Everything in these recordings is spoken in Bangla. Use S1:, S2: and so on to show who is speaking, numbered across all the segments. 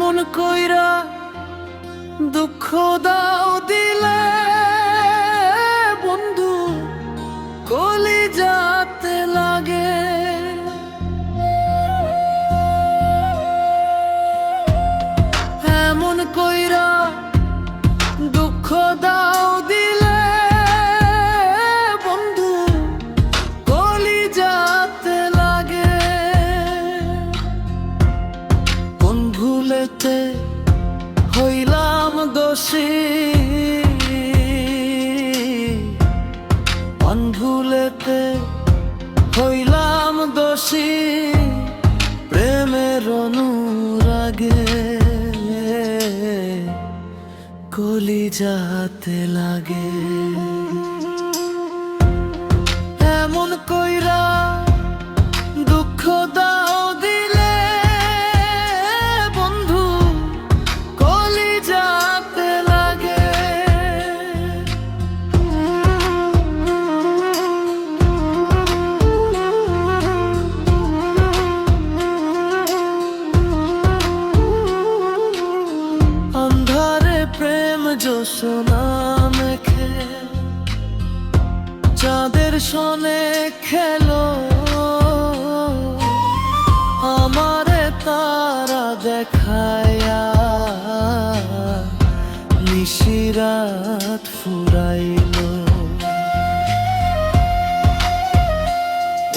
S1: এমন কইরা দুঃখ দাও দিলে বন্ধু কলিজাতে লাগে। এমন কইরা দুঃখ দাও দিলে বন্ধু কলিজাতে লাগে। কোন ভুলেতে হইলাম দোষী, কোন ভুলেতে হইলাম দোষী, প্রেমের অনুরাগে কলিজাতে লাগে। এমন কইরা দুঃখ দাও দিলে বন্ধু কলিজাতে লাগে। অন্ধারে প্রেম জোছনা মেখে চাঁদের সনে খেলো, আমারে তারা দেখায়া নিশিরাত ফুরাইলো।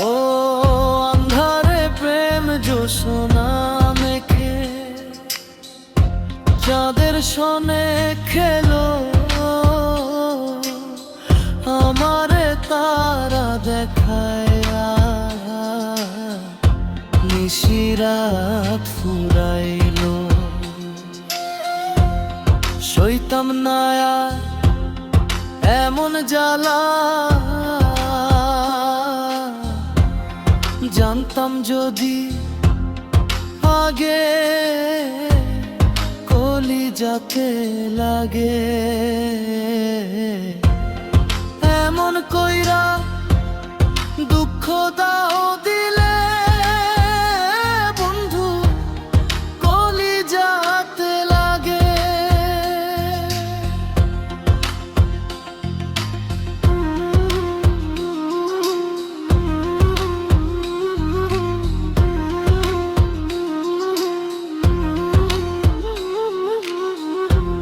S1: ও অন্ধারে প্রেম জোছনা মেখে চাঁদের সনে খেলো, আমারে তারা দেখায়া নিশিরাত ফুরাইলো। সইতাম না আর এমন জ্বালা, জানতাম যদি আগে কলিজাতে লাগে। এমন কইরা দুঃখ দাও দিলে বন্ধু কলিজাতে লাগে।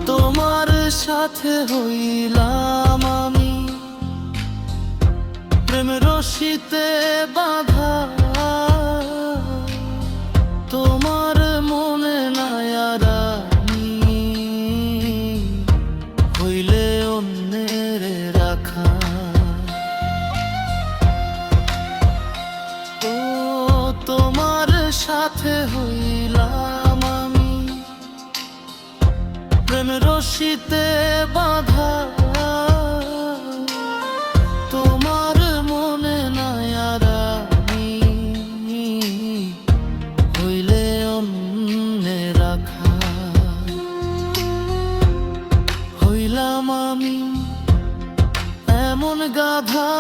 S1: তোমার সাথে হইলাম আমি প্রেম রশিতে বাঁধা, তোমার মনে নাই আর আমি হইলে অন্যের রাখা। ও তোমার সাথে হইলাম আমি প্রেম রশিতে বাঁধা, তোমার মনে নাই আর আমি হইলে অন্যে রাখা। হইলাম আমি এমন গাধা,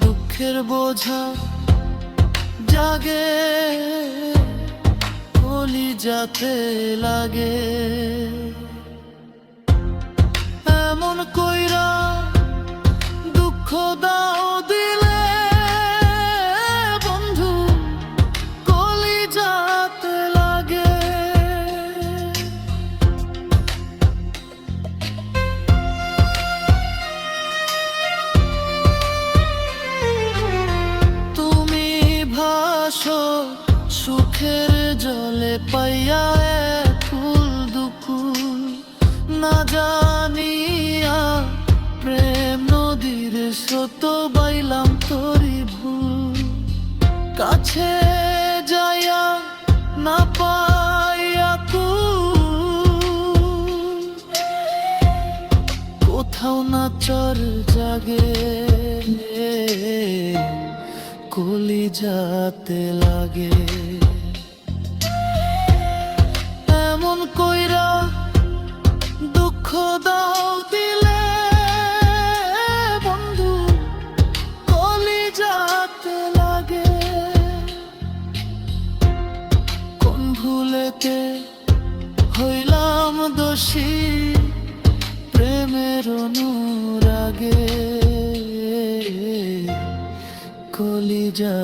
S1: দুঃখের বোঝা জাগে কলিজাতে লাগে। এমন কইরা দুঃখ দাও দিলে বন্ধু কলিজাতে লাগে। তুমি ভাসো সুখের জলে পাইয়া কুল দুকুল, না জানিয়া প্রেম নদীর স্রোত বাইলাম তোরি ভুল। কাছে যাইয়া না পাইয়া কুল, কোথাও না চর জাগে কলিজাতে লাগে। এমন কইরা দুঃখ দাও দিলে বন্ধু কলিজাতে লাগে। প্রেমেতে হইলাম দোষী, প্রেমের অনুরাগে কলিজা